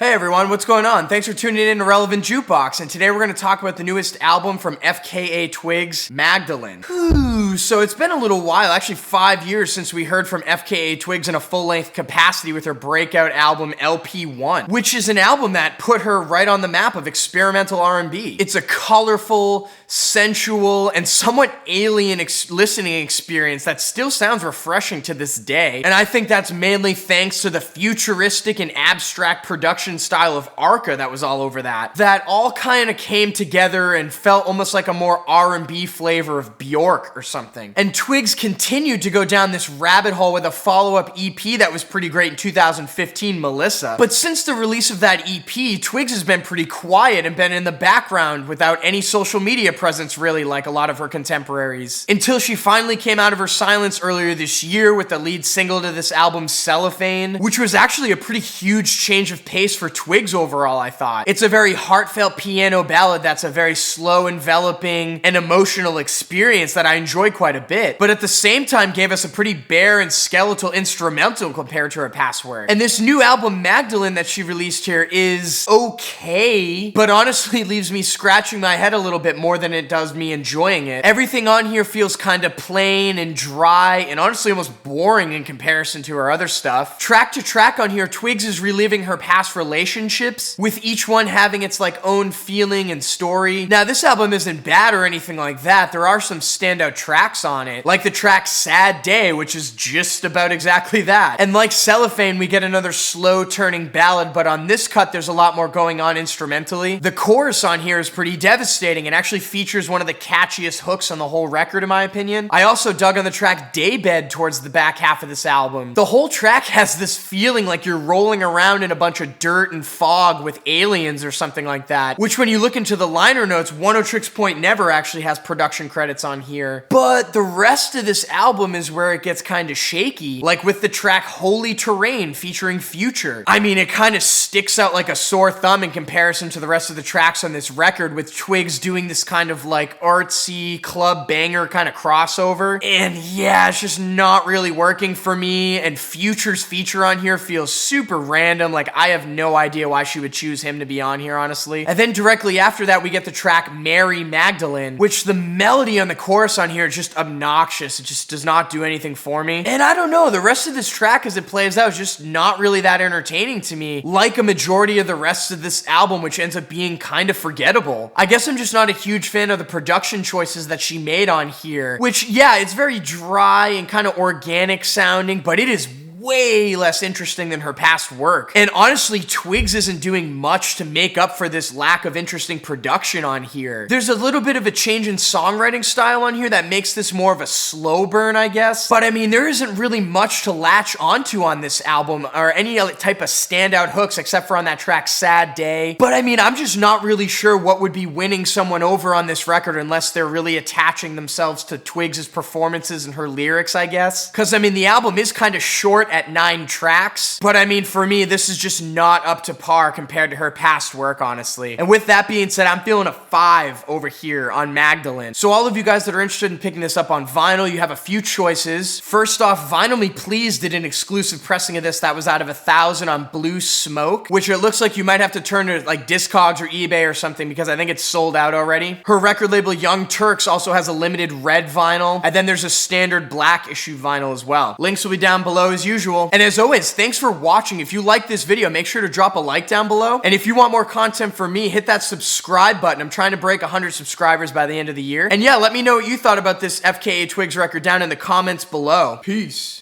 Hey everyone, what's going on? Thanks for tuning in to Relevant Jukebox, and today we're going to talk about the newest album from FKA Twigs, Magdalene. So it's been a little while, actually 5 years since we heard from FKA Twigs in a full-length capacity with her breakout album LP1, which is an album that put her right on the map of experimental R&B. It's a colorful, sensual, and somewhat alien listening experience that still sounds refreshing to this day, and I think that's mainly thanks to the futuristic and abstract production style of Arca that was all over that all kind of came together and felt almost like a more R&B flavor of Bjork or something. And Twigs continued to go down this rabbit hole with a follow-up EP that was pretty great in 2015, Melissa. But since the release of that EP, Twigs has been pretty quiet and been in the background without any social media presence really, like a lot of her contemporaries. Until she finally came out of her silence earlier this year with the lead single to this album, Cellophane, which was actually a pretty huge change of pace for Twigs overall, I thought. It's a very heartfelt piano ballad that's a very slow, enveloping, and emotional experience that I enjoy quite a bit, but at the same time gave us a pretty bare and skeletal instrumental compared to her past work. And this new album, Magdalene, that she released here is okay, but honestly leaves me scratching my head a little bit more than it does me enjoying it. Everything on here feels kind of plain and dry and honestly almost boring in comparison to her other stuff. Track to track on here, Twigs is reliving her past relationships, with each one having its like own feeling and story. Now this album isn't bad or anything like that. There are some standout tracks on it, like the track Sad Day, which is just about exactly that. And like Cellophane, we get another slow turning ballad, but on this cut there's a lot more going on instrumentally. The chorus on here is pretty devastating and actually features one of the catchiest hooks on the whole record in my opinion. I also dug on the track Daybed towards the back half of this album. The whole track has this feeling like you're rolling around in a bunch of dirt and fog with aliens or something like that, which when you look into the liner notes, Oneohtrix Point Never actually has production credits on here. But the rest of this album is where it gets kind of shaky, like with the track Holy Terrain featuring Future. I mean, it kind of sticks out like a sore thumb in comparison to the rest of the tracks on this record, with Twigs doing this kind of like artsy club banger kind of crossover. And yeah, it's just not really working for me, and Future's feature on here feels super random. Like I have no idea why she would choose him to be on here, honestly. And then directly after that, we get the track Mary Magdalene, which the melody on the chorus on here is just obnoxious. It just does not do anything for me. And I don't know, the rest of this track as it plays out is just not really that entertaining to me, like a majority of the rest of this album, which ends up being kind of forgettable. I guess I'm just not a huge fan of the production choices that she made on here, which, yeah, it's very dry and kind of organic sounding, but it is way less interesting than her past work. And honestly, Twigs isn't doing much to make up for this lack of interesting production on here. There's a little bit of a change in songwriting style on here that makes this more of a slow burn, I guess. But I mean, there isn't really much to latch onto on this album or any type of standout hooks except for on that track Sad Day. But I mean, I'm just not really sure what would be winning someone over on this record unless they're really attaching themselves to Twigs' performances and her lyrics, I guess. Because I mean, the album is kind of short at 9 tracks, but I mean, for me, this is just not up to par compared to her past work, honestly. And with that being said, I'm feeling a 5 over here on Magdalene. So all of you guys that are interested in picking this up on vinyl, you have a few choices. First off, Vinyl Me Please did an exclusive pressing of this that was out of 1,000 on Blue Smoke, which it looks like you might have to turn to like Discogs or eBay or something because I think it's sold out already. Her record label Young Turks also has a limited red vinyl, and then there's a standard black issue vinyl as well. Links will be down below as usual. And as always, thanks for watching. If you like this video, make sure to drop a like down below. And if you want more content from me, hit that subscribe button. I'm trying to break 100 subscribers by the end of the year. And yeah, let me know what you thought about this FKA Twigs record down in the comments below. Peace.